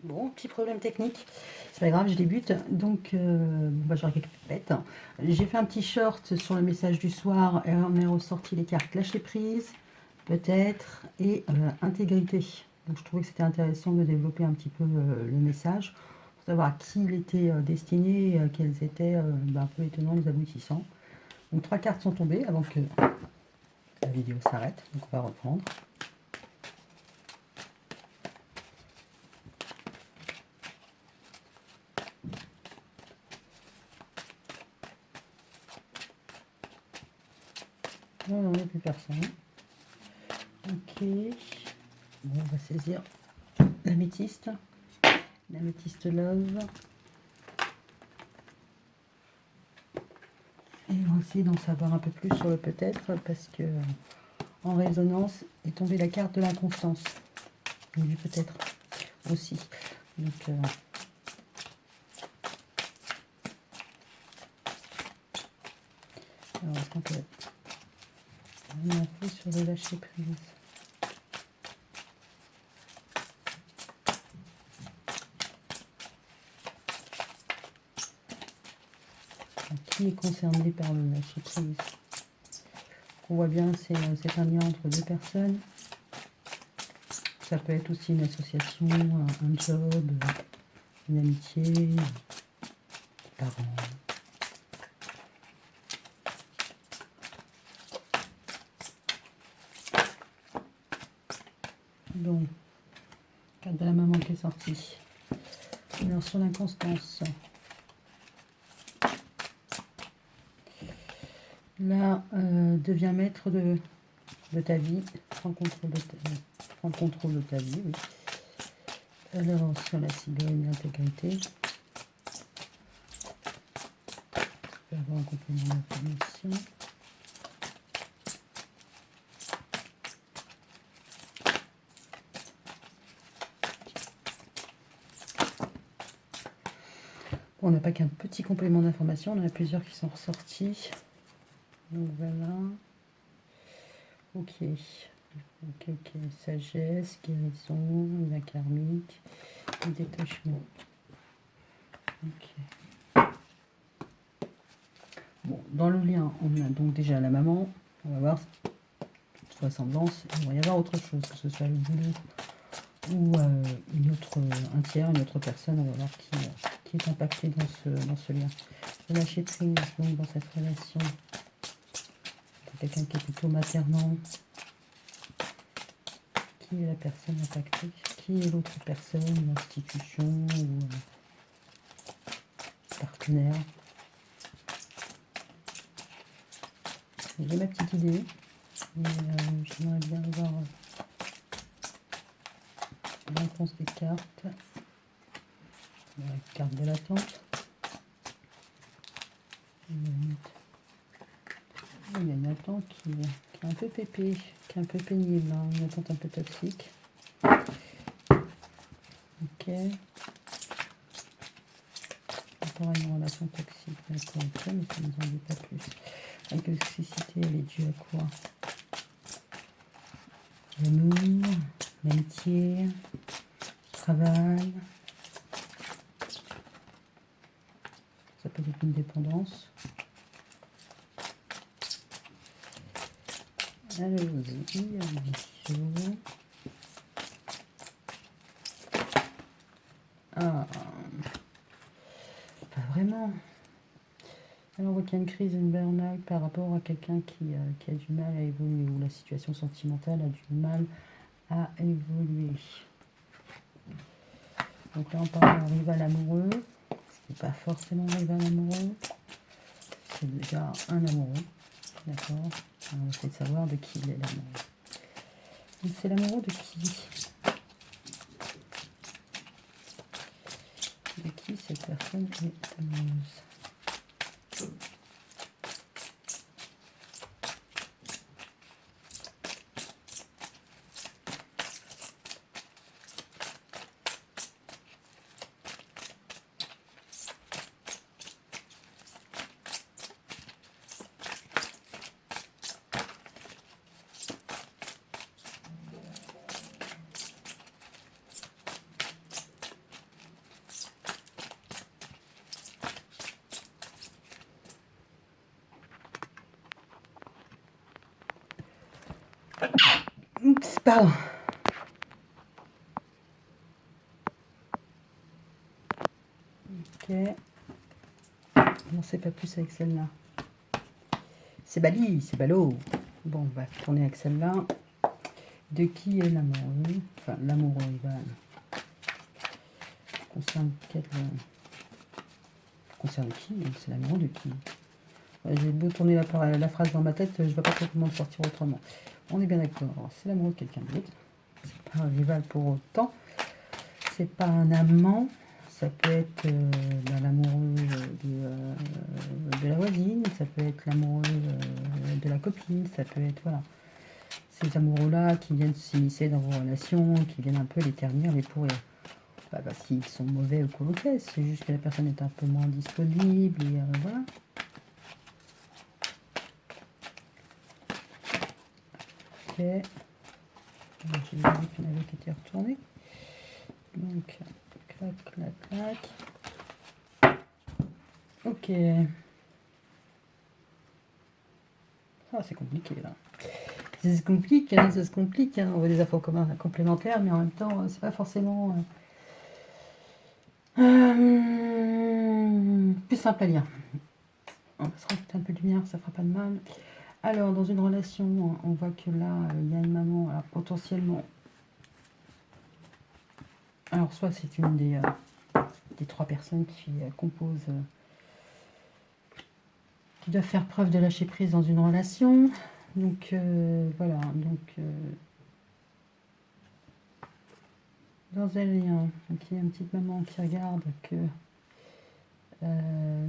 Bon, petit problème technique. C'est pas grave, je débute. Donc, j'aurai quelques pépettes. J'ai fait un petit short sur le message du soir et on est ressorti les cartes lâcher prise, peut-être, et intégrité. Donc, je trouvais que c'était intéressant de développer un petit peu le message pour savoir à qui il était destiné et quels étaient un peu étonnants les aboutissants. Donc, 3 cartes sont tombées avant que la vidéo s'arrête. Donc, on va reprendre. Non, il n'y a plus personne. Ok. Bon, on va saisir l'améthyste. L'améthyste love. Et on va essayer d'en savoir un peu plus sur le peut-être parce que en résonance est tombée la carte de l'inconstance. Du peut-être aussi. Donc alors est-ce qu'on peut une info sur le lâcher prise? Qui est concerné par le lâcher prise? On voit bien, c'est un lien entre deux personnes. Ça peut être aussi une association, un job, une amitié, des parents. Donc, carte de la maman qui est sortie. Alors sur l'inconstance. Là, deviens maître de ta vie, prends contrôle de ta vie, oui. Alors, sur la cigogne, l'intégrité, je peux avoir un complément d'information. Bon, on n'a pas qu'un petit complément d'information, on en a plusieurs qui sont ressortis. Donc voilà. Ok. Ok. Sagesse, guérison, lien karmique, détachement. Ok. Bon, dans le lien, on a donc déjà la maman. On va voir ressemblance. Il va y avoir autre chose, que ce soit le boulot ou un tiers, une autre personne. On va voir qui est impacté dans ce lien. Le lâcher prise, donc dans cette relation. Quelqu'un qui est plutôt maternant. Qui est la personne impactée? Qui est l'autre personne, l'institution ou partenaire? J'ai ma petite idée, mais j'aimerais bien avoir la réponse des cartes. La carte de l'attente. Il y a une attente qui est un peu pépée, qui est un peu pénible, hein, une attente un peu toxique. Ok. Encore une relation toxique, d'accord, ok, mais ça ne nous en dit pas plus. La toxicité, elle est due à quoi? L'amour, l'amitié, le travail. Ça peut être une dépendance. Allons-y, ambition. Ah, pas vraiment. Alors on voit qu'il y a une crise, une burn-out par rapport à quelqu'un qui a du mal à évoluer, ou la situation sentimentale a du mal à évoluer. Donc là on parle d'un rival amoureux, ce n'est pas forcément un rival amoureux, c'est déjà un amoureux, d'accord? On va essayer de savoir de qui il est l'amoureux. Donc c'est l'amoureux de qui? De qui cette personne est amoureuse? Oups, pardon. Ok. Non, c'est pas plus avec celle-là. C'est Bali, c'est ballot. Bon, on va tourner avec celle-là. De qui est l'amoureux? Enfin, l'amoureux, il va... Concerne qui? C'est l'amoureux de qui? J'ai beau tourner la phrase dans ma tête, je ne vais pas trop comment le sortir autrement. On est bien d'accord. C'est l'amoureux de quelqu'un d'autre. C'est pas un rival pour autant. C'est pas un amant. Ça peut être l'amoureux de la voisine. Ça peut être l'amoureux de la copine. Ça peut être, voilà. Ces amoureux-là qui viennent s'immiscer dans vos relations, qui viennent un peu les ternir, les pourrir. Pas parce qu'ils sont mauvais ou quoi, c'est juste que la personne est un peu moins disponible et voilà. Ok. J'ai vu qu'il y en avait qui étaient retournés. Donc, clac, clac, clac. Ok. Ah, c'est compliqué là. Ça se complique, hein, ça se complique. Hein. On voit des infos complémentaires, mais en même temps, c'est pas forcément plus simple à lire. On va se rajouter un peu de lumière, ça fera pas de mal. Alors, dans une relation, on voit que là, il y a une maman, alors potentiellement. Alors, soit c'est une des trois personnes qui composent, qui doivent faire preuve de lâcher prise dans une relation. Donc, voilà. Donc, dans un lien, donc il y a une petite maman qui regarde que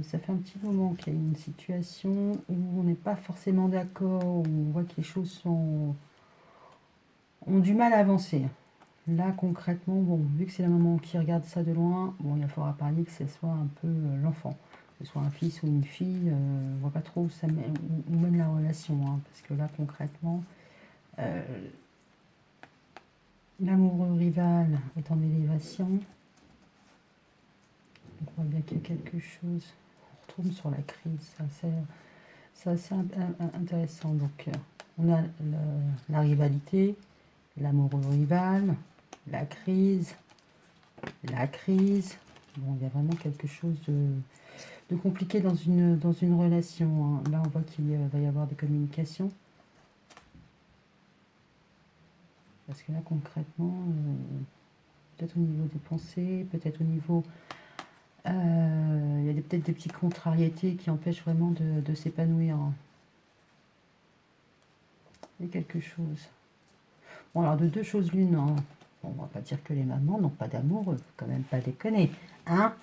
ça fait un petit moment qu'il y a une situation où on n'est pas forcément d'accord, où on voit que les choses ont du mal à avancer. Là, concrètement, bon, vu que c'est la maman qui regarde ça de loin, bon, il faudra parier que ce soit un peu l'enfant. Que ce soit un fils ou une fille, on ne voit pas trop où mène la relation. Hein, parce que là, concrètement, l'amoureux rival est en élévation. Donc, on voit bien qu'il y a quelque chose. On retourne sur la crise. C'est assez intéressant. Donc, on a la rivalité, l'amoureux rival, la crise. Bon, il y a vraiment quelque chose de compliqué dans une relation. Hein. Là, on voit qu'il va y avoir des communications. Parce que là, concrètement, peut-être au niveau des pensées, peut-être au niveau... il y a peut-être des petites contrariétés qui empêchent vraiment de s'épanouir. Hein. Il y a quelque chose. Bon, alors de deux choses l'une, hein. Bon, on va pas dire que les mamans n'ont pas d'amour, faut quand même pas déconner. Hein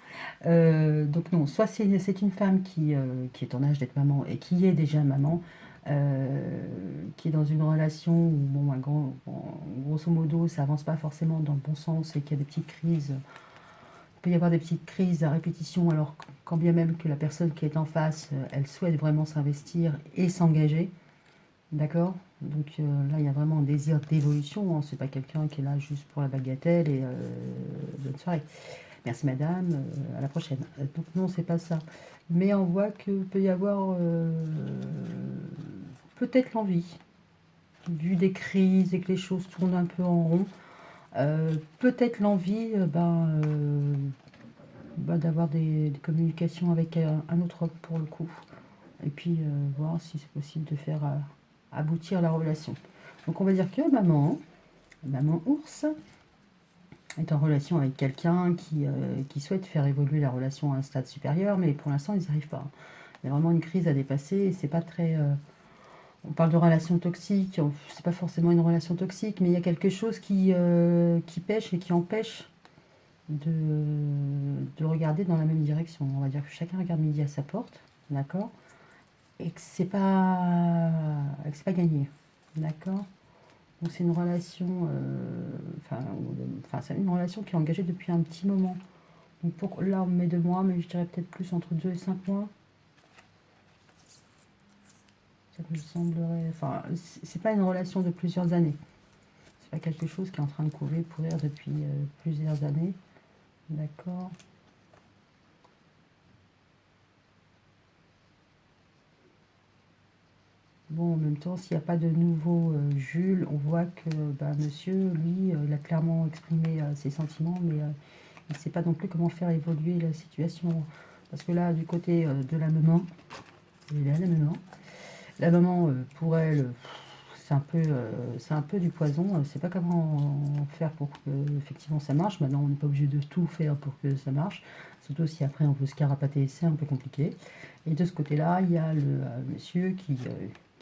donc non, soit c'est une femme qui est en âge d'être maman et qui est déjà maman, qui est dans une relation où, bon, grosso modo, ça avance pas forcément dans le bon sens et qu'il y a des petites crises. Il peut y avoir des petites crises à répétition, alors quand bien même que la personne qui est en face, elle souhaite vraiment s'investir et s'engager. D'accord. Donc là, il y a vraiment un désir d'évolution. Hein. C'est pas quelqu'un qui est là juste pour la bagatelle et bonne soirée. Merci madame, à la prochaine. Donc non, c'est pas ça. Mais on voit qu'il peut y avoir peut-être l'envie, vu des crises et que les choses tournent un peu en rond, peut-être l'envie d'avoir des communications avec un autre homme pour le coup. Et puis voir si c'est possible de faire aboutir la relation. Donc on va dire que maman ours, est en relation avec quelqu'un qui souhaite faire évoluer la relation à un stade supérieur, mais pour l'instant ils n'y arrivent pas. Il y a vraiment une crise à dépasser et c'est pas très... on parle de relation toxique, c'est pas forcément une relation toxique, mais il y a quelque chose qui pêche et qui empêche de regarder dans la même direction. On va dire que chacun regarde midi à sa porte, d'accord, et que c'est pas gagné, d'accord. Donc c'est une relation, c'est une relation qui est engagée depuis un petit moment. Donc là on met 2 mois, mais je dirais peut-être plus entre 2 et 5 mois. Ça me semblerait. Enfin, c'est pas une relation de plusieurs années. C'est pas quelque chose qui est en train de courir depuis plusieurs années. D'accord. Bon, en même temps, s'il n'y a pas de nouveau Jules, on voit que bah, monsieur, lui, il a clairement exprimé ses sentiments, mais il ne sait pas non plus comment faire évoluer la situation. Parce que là, du côté de la maman, il est là, la maman. La maman, pour elle, c'est un peu du poison. Elle ne sait pas comment faire pour que effectivement ça marche. Maintenant, on n'est pas obligé de tout faire pour que ça marche. Surtout si après on veut se carapater, c'est un peu compliqué. Et de ce côté-là, il y a le monsieur qui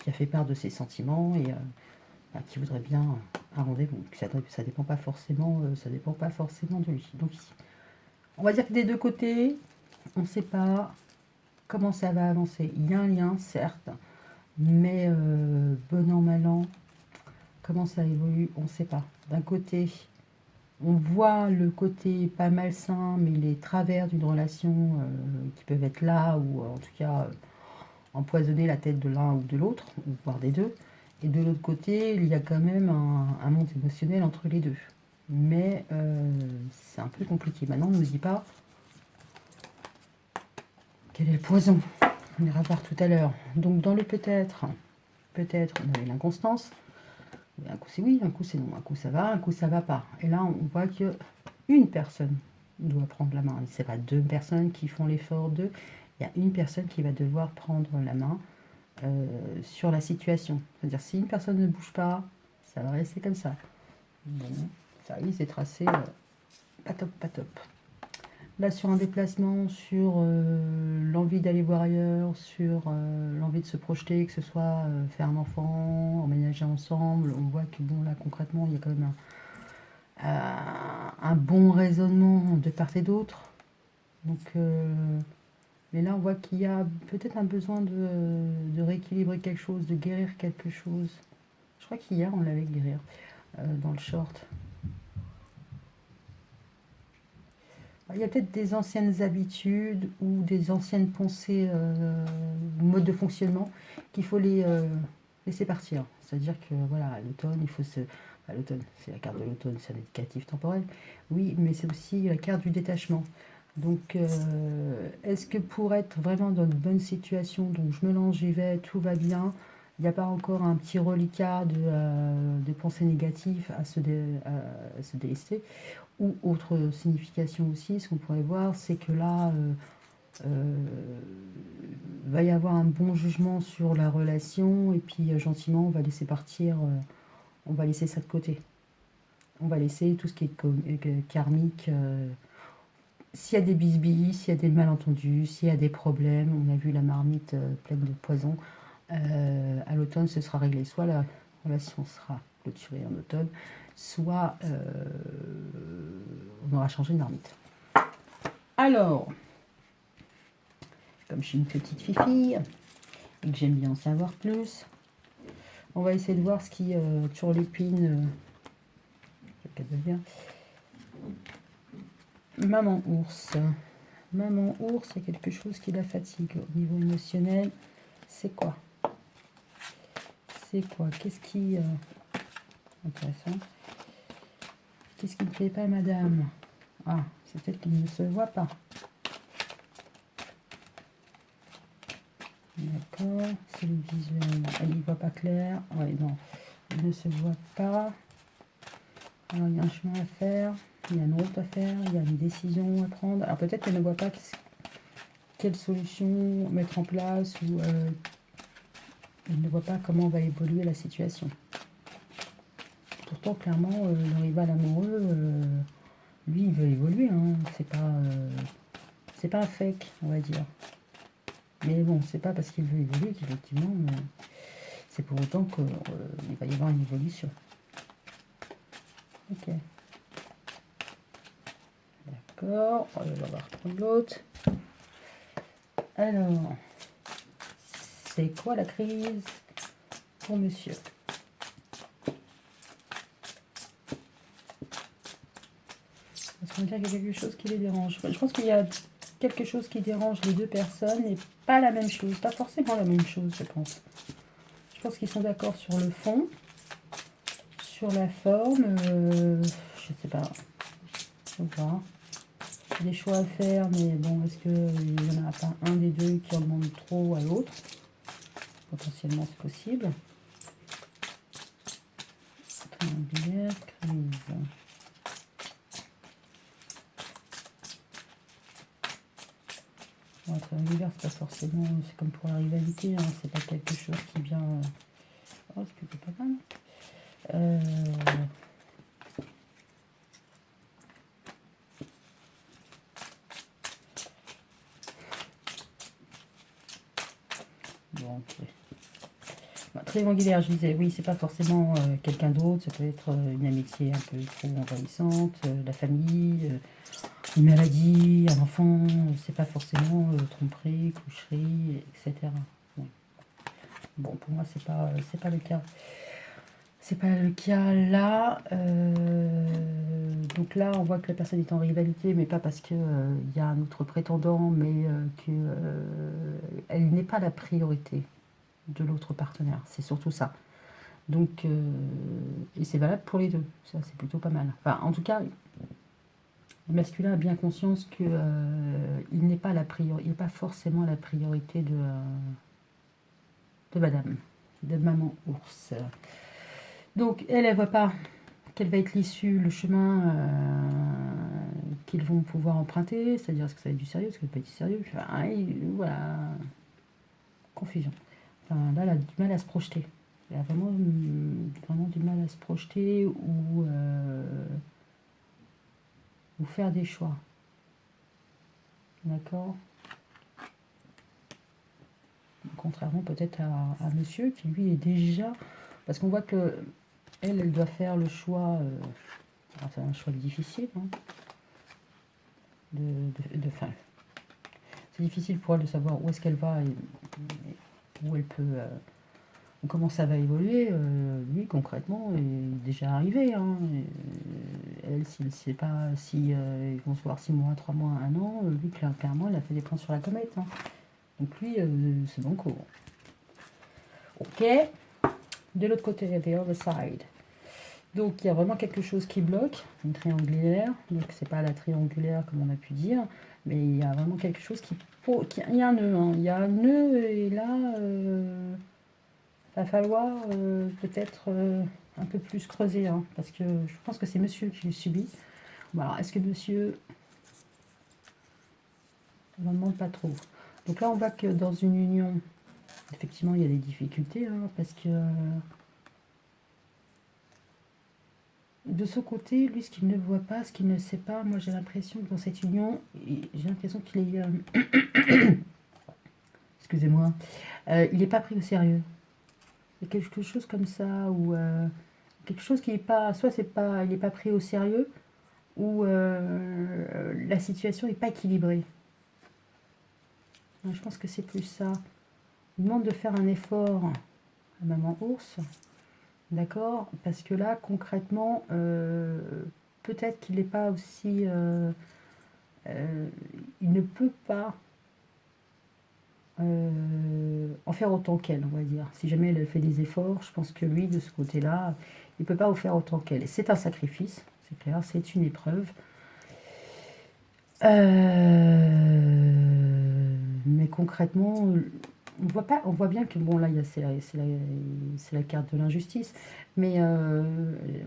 a fait part de ses sentiments et bah, qui voudrait bien un rendez-vous. Ça dépend pas forcément, ça dépend pas forcément de lui. Donc ici, on va dire que des deux côtés, on ne sait pas comment ça va avancer. Il y a un lien, certes, mais bon an, mal an, comment ça évolue, on ne sait pas. D'un côté, on voit le côté pas malsain, mais les travers d'une relation qui peuvent être là, ou en tout cas empoisonner la tête de l'un ou de l'autre, ou voire des deux. Et de l'autre côté, il y a quand même un monde émotionnel entre les deux. Mais c'est un peu compliqué. Maintenant, on ne nous dit pas quel est le poison. On ira voir tout à l'heure. Donc dans le peut-être, on avait l'inconstance. Un coup c'est oui, un coup c'est non, un coup ça va, un coup ça va pas. Et là on voit que une personne doit prendre la main. C'est pas deux personnes qui font l'effort d'eux. Il y a une personne qui va devoir prendre la main sur la situation. C'est-à-dire si une personne ne bouge pas, ça va rester comme ça. Bon, ça y est, c'est tracé. Pas top, pas top. Là, sur un déplacement, sur l'envie d'aller voir ailleurs, sur l'envie de se projeter, que ce soit faire un enfant, emménager ensemble, on voit que, bon, là, concrètement, il y a quand même un bon raisonnement de part et d'autre. Donc, mais là, on voit qu'il y a peut-être un besoin de rééquilibrer quelque chose, de guérir quelque chose. Je crois qu'hier, on l'avait guérir dans le short. Il y a peut-être des anciennes habitudes ou des anciennes pensées, modes de fonctionnement qu'il faut les laisser partir. C'est-à-dire que voilà, à l'automne, il faut se. À l'automne, c'est la carte de l'automne, c'est un indicatif temporel. Oui, mais c'est aussi la carte du détachement. Donc, est-ce que pour être vraiment dans une bonne situation, donc je me lance, j'y vais, tout va bien, il n'y a pas encore un petit reliquat de pensées négatives à se délester? Ou autre signification aussi, ce qu'on pourrait voir, c'est que là, va y avoir un bon jugement sur la relation, et puis gentiment, on va laisser partir, on va laisser ça de côté. On va laisser tout ce qui est karmique. S'il y a des bisbilles, s'il y a des malentendus, s'il y a des problèmes, on a vu la marmite pleine de poison, à l'automne, ce sera réglé. Soit la relation sera clôturée en automne, soit on aura changé de marmite. Alors, comme je suis une petite fifille et que j'aime bien en savoir plus, on va essayer de voir ce qui turlupine. Maman ours. Maman ours, il y a quelque chose qui la fatigue au niveau émotionnel. C'est quoi? C'est quoi? Qu'est-ce qui... intéressant. Qu'est-ce qui ne plaît pas, madame? Ah, c'est peut-être qu'il ne se voit pas. D'accord, c'est le visuel. Elle n'y voit pas clair. Ouais, non, il ne se voit pas. Alors, il y a un chemin à faire, il y a une route à faire, il y a une décision à prendre. Alors, peut-être qu'elle ne voit pas quelle solution mettre en place ou elle ne voit pas comment va évoluer la situation. Pourtant, clairement, le rival amoureux, lui, il veut évoluer. Hein. C'est pas un fake, on va dire. Mais bon, c'est pas parce qu'il veut évoluer qu'effectivement, c'est pour autant qu'il va y avoir une évolution. Ok. D'accord, on va voir prendre l'autre. Alors, c'est quoi la crise pour monsieur? Est-ce qu'on dirait qu'il y a quelque chose qui les dérange? Je pense qu'il y a quelque chose qui dérange les deux personnes et pas la même chose, pas forcément la même chose, je pense. Je pense qu'ils sont d'accord sur le fond, sur la forme, je sais pas. On va voir. Des choix à faire, mais bon, est-ce qu'il n'y en a pas un des deux qui en demande trop à l'autre? Potentiellement, c'est possible. Triangulaire, crise. Bon, triangulaire, c'est pas forcément... C'est comme pour la rivalité, hein, c'est pas quelque chose qui vient... Oh, c'est plutôt pas mal. Bon, ok. Bah, triangulaire, je disais, oui, c'est pas forcément quelqu'un d'autre, ça peut être une amitié un peu trop envahissante, la famille, une maladie, un enfant, c'est pas forcément tromperie, coucherie, etc. Bon, bon, pour moi, c'est pas le cas. C'est pas le cas là. Donc là, on voit que la personne est en rivalité, mais pas parce qu'il y a un autre prétendant, mais qu'elle n'est pas la priorité de l'autre partenaire. C'est surtout ça. Donc, et c'est valable pour les deux. Ça, c'est plutôt pas mal. Enfin, en tout cas, le masculin a bien conscience que il n'est pas la priorité, il n'est pas forcément la priorité de madame, de maman ours. Donc, elle ne voit pas quelle va être l'issue, le chemin qu'ils vont pouvoir emprunter, c'est-à-dire est-ce que ça va être du sérieux, est-ce que ça va pas être du sérieux, enfin, voilà, confusion. Enfin, là, elle a du mal à se projeter. Elle a vraiment, vraiment du mal à se projeter ou faire des choix. D'accord? Contrairement peut-être à monsieur qui lui est déjà... Parce qu'on voit que elle doit faire le choix... c'est un choix difficile. Hein, fin, c'est difficile pour elle de savoir où est-ce qu'elle va et où elle peut... comment ça va évoluer. Lui, concrètement, est déjà arrivé. Hein, elle, s'il ne sait pas si ils vont se voir 6 mois, 3 mois, 1 an, lui, clairement, elle a fait des plans sur la comète. Hein. Donc lui, c'est bon cours. Ok. De l'autre côté, the other side. Donc il y a vraiment quelque chose qui bloque, une triangulaire. Donc c'est pas la triangulaire comme on a pu dire, mais il y a vraiment quelque chose il y a un nœud. Hein. Il y a un nœud et là, va falloir peut-être un peu plus creuser, hein, parce que je pense que c'est monsieur qui le subit. Bon, alors, est-ce que monsieur... On ne demande pas trop. Donc là, on voit que dans une union, effectivement, il y a des difficultés, hein, parce que de ce côté, lui, ce qu'il ne voit pas, ce qu'il ne sait pas, moi j'ai l'impression que dans cette union, j'ai l'impression qu'il est... excusez-moi, il n'est pas pris au sérieux. Il y a quelque chose comme ça, ou quelque chose qui n'est pas... Soit c'est pas, il n'est pas pris au sérieux, ou la situation n'est pas équilibrée. Je pense que c'est plus ça. Il demande de faire un effort à maman ours. D'accord? Parce que là, concrètement, peut-être qu'il n'est pas aussi... il ne peut pas en faire autant qu'elle, on va dire. Si jamais elle fait des efforts, je pense que lui, de ce côté-là, il ne peut pas en faire autant qu'elle. C'est un sacrifice, c'est clair, c'est une épreuve. Mais concrètement, on voit bien que, bon là, c'est la carte de l'injustice, mais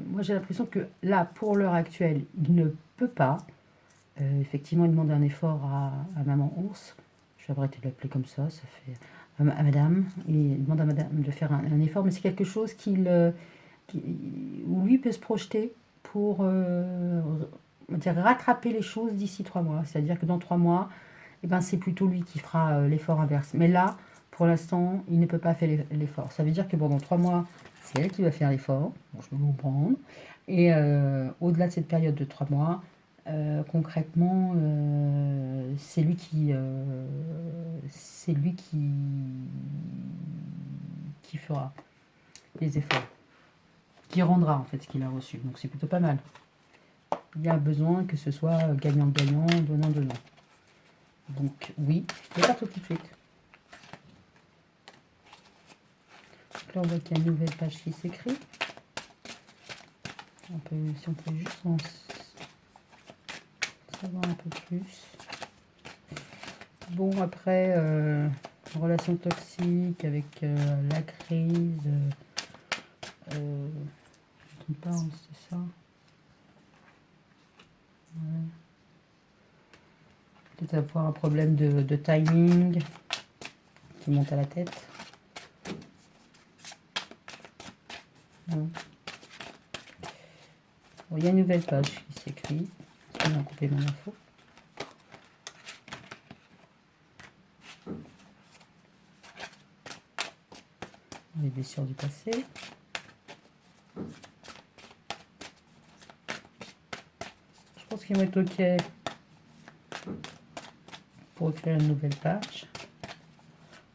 moi j'ai l'impression que là, pour l'heure actuelle, il ne peut pas. Effectivement, il demande un effort à maman ours. Je vais arrêter de l'appeler comme ça fait à madame. Il demande à madame de faire un effort, mais c'est quelque chose où lui peut se projeter pour rattraper les choses d'ici 3 mois. C'est-à-dire que dans 3 mois, eh ben, c'est plutôt lui qui fera l'effort inverse. Mais là, pour l'instant, il ne peut pas faire l'effort. Ça veut dire que bon, dans 3 mois, c'est elle qui va faire l'effort. Bon, je peux vous comprendre. Et au-delà de cette période de 3 mois, concrètement, c'est lui qui fera les efforts, qui rendra en fait ce qu'il a reçu. Donc c'est plutôt pas mal. Il y a besoin que ce soit gagnant-gagnant, donnant-donnant. Donc oui, je vais pas tout de suite. Donc là on voit qu'il y a une nouvelle page qui s'écrit. Si on peut juste en savoir un peu plus. Bon après, relation toxique avec la crise. Je ne sais pas, c'est ça. Ouais. Peut-être avoir un problème de timing qui monte à la tête. Ouais. Bon, il y a une nouvelle page qui s'écrit. On va couper mon info. Les blessures du passé. Je pense qu'ils vont être OK pour écrire une nouvelle page.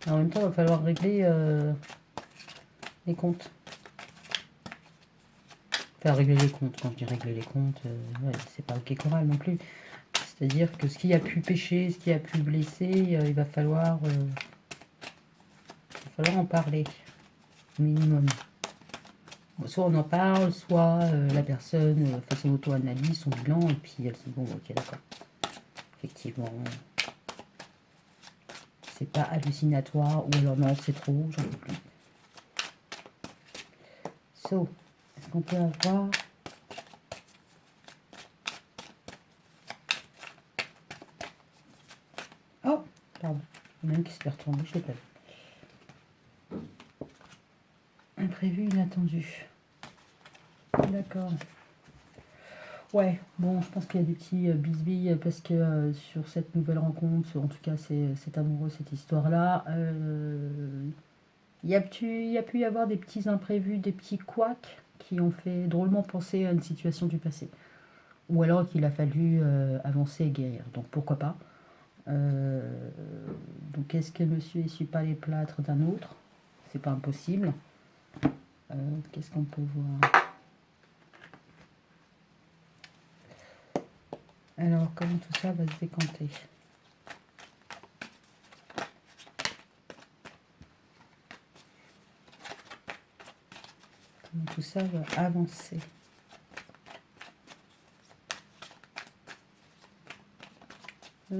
En même temps, il va falloir régler les comptes. Enfin, régler les comptes. Quand je dis régler les comptes, ouais, c'est pas OK Coral non plus. C'est-à-dire que ce qui a pu pécher, ce qui a pu blesser, il va falloir en parler, au minimum. Bon, soit on en parle, soit la personne fait son auto-analyse, son bilan, et puis elle se dit, bon, ok, d'accord. Effectivement, c'est pas hallucinatoire, ou alors non, c'est trop, j'en peux plus. So, est-ce qu'on peut avoir... Oh, pardon, il y en a un qui s'est retourné, je l'ai pas vu. Imprévu, inattendu. D'accord. Ouais, bon, je pense qu'il y a des petits bisbilles parce que sur cette nouvelle rencontre, en tout cas, c'est amoureux, cette histoire-là, il y a pu y avoir des petits imprévus, des petits couacs qui ont fait drôlement penser à une situation du passé. Ou alors qu'il a fallu avancer et guérir. Donc pourquoi pas. Euh, donc est-ce que monsieur essuie pas les plâtres d'un autre? C'est pas impossible. Qu'est-ce qu'on peut voir? Alors comment tout ça va se décanter? Comment tout ça va avancer? Oui.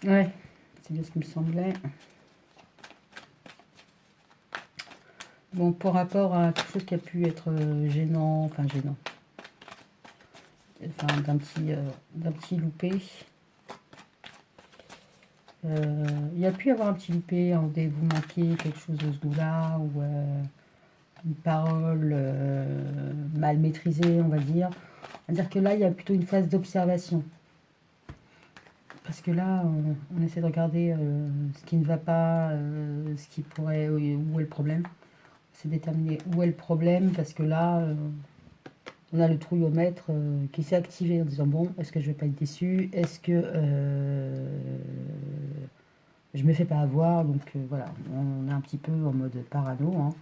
Ouais, c'est bien ce qui me semblait. Bon, pour rapport à quelque chose qui a pu être gênant, enfin d'un petit loupé. Il y a pu y avoir un petit loupé, un rendez-vous manqué, quelque chose de ce goût-là, ou une parole mal maîtrisée, on va dire. On va dire que là, il y a plutôt une phase d'observation. Parce que là, on essaie de regarder ce qui ne va pas, ce qui pourrait, où est le problème. C'est déterminer où est le problème, parce que là, on a le trouillomètre qui s'est activé en disant, bon, est-ce que je vais pas être déçu? Est-ce que je me fais pas avoir? Donc voilà, on est un petit peu en mode parano. Hein.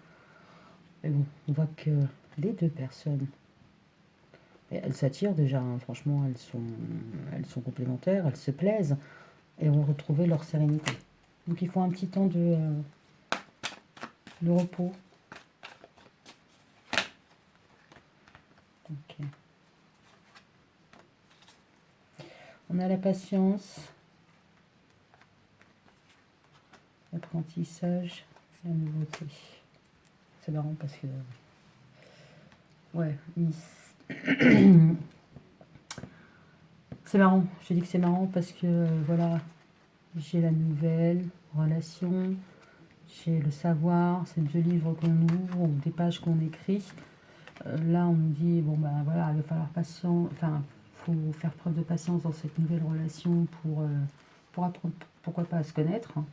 Mais bon, on voit que les deux personnes, elles s'attirent déjà, hein, franchement, elles sont complémentaires, elles se plaisent et vont retrouver leur sérénité. Donc il faut un petit temps de repos. Ok. On a la patience, l'apprentissage, la nouveauté. C'est marrant parce que... Ouais, c'est marrant. Je dis que c'est marrant parce que, voilà, j'ai la nouvelle relation, j'ai le savoir, c'est 2 livres qu'on ouvre ou des pages qu'on écrit. Là, on nous dit, bon, ben voilà, il va falloir patience, enfin, faut faire preuve de patience dans cette nouvelle relation pour apprendre, pourquoi pas, à se connaître. Hein,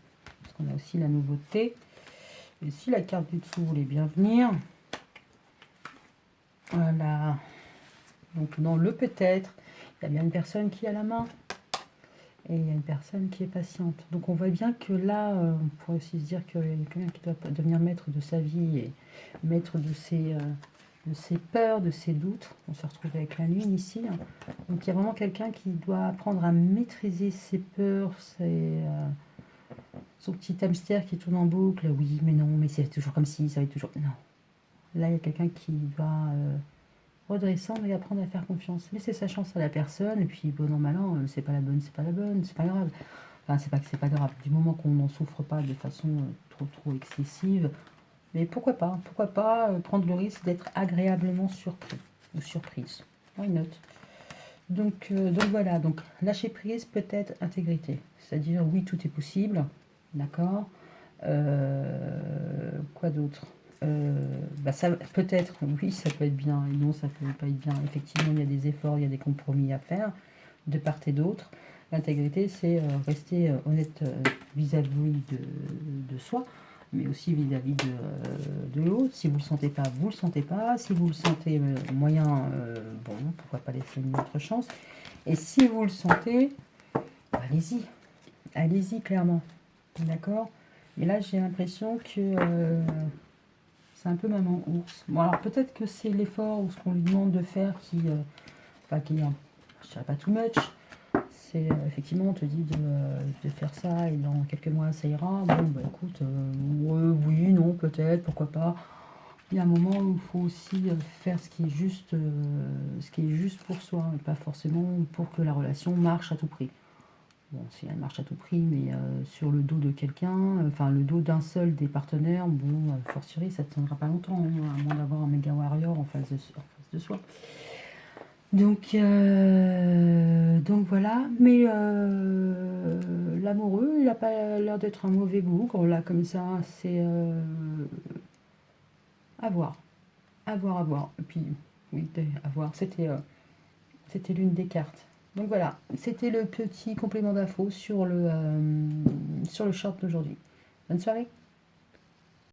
parce qu'on a aussi la nouveauté. Et si la carte du dessous voulait bien venir, voilà. Donc, dans le peut-être, il y a bien une personne qui a la main et il y a une personne qui est patiente. Donc, on voit bien que là, on pourrait aussi se dire qu'il y a quelqu'un qui doit devenir maître de sa vie et maître de ses peurs, de ses doutes. On se retrouve avec la lune ici. Hein. Donc, il y a vraiment quelqu'un qui doit apprendre à maîtriser ses peurs, son petit hamster qui tourne en boucle. Oui, mais non, mais c'est toujours comme si, ça va être toujours... Non. Là, il y a quelqu'un qui doit redescendre et apprendre à faire confiance. Laisser sa chance à la personne, et puis bon an, mal an, c'est pas la bonne, c'est pas la bonne, c'est pas grave. Enfin, c'est pas que c'est pas grave, du moment qu'on n'en souffre pas de façon trop excessive. Mais pourquoi pas prendre le risque d'être agréablement surpris ou surprise. Why not? Donc voilà, donc lâcher prise, peut-être intégrité. C'est-à-dire, oui, tout est possible, d'accord. Quoi d'autre? Bah ça peut-être, oui, ça peut être bien, et non, ça peut pas être bien. Effectivement, il y a des efforts, il y a des compromis à faire de part et d'autre. L'intégrité, c'est rester honnête vis-à-vis de soi, mais aussi vis-à-vis de l'autre. Si vous le sentez pas, vous le sentez pas. Si vous le sentez moyen, bon, pourquoi pas laisser une autre chance. Et si vous le sentez, allez-y, allez-y clairement, d'accord. Et là, j'ai l'impression que c'est un peu maman ours. Bon, alors peut-être que c'est l'effort ou ce qu'on lui demande de faire qui est, je dirais pas too much. C'est effectivement, on te dit de faire ça et dans quelques mois ça ira. Bon, bah écoute, ouais, oui, non, peut-être, pourquoi pas. Il y a un moment où il faut aussi faire ce qui est juste pour soi et pas forcément pour que la relation marche à tout prix. Bon, si elle marche à tout prix, mais sur le dos de quelqu'un, enfin le dos d'un seul des partenaires, bon, fortiori, ça ne tiendra pas longtemps, hein, à moins d'avoir un méga warrior en face de soi. Donc voilà, mais l'amoureux, il n'a pas l'air d'être un mauvais bougre, là, comme ça, c'est à voir, à voir, à voir. Et puis, oui, à voir, c'était l'une des cartes. Donc voilà, c'était le petit complément d'info sur le short d'aujourd'hui. Bonne soirée.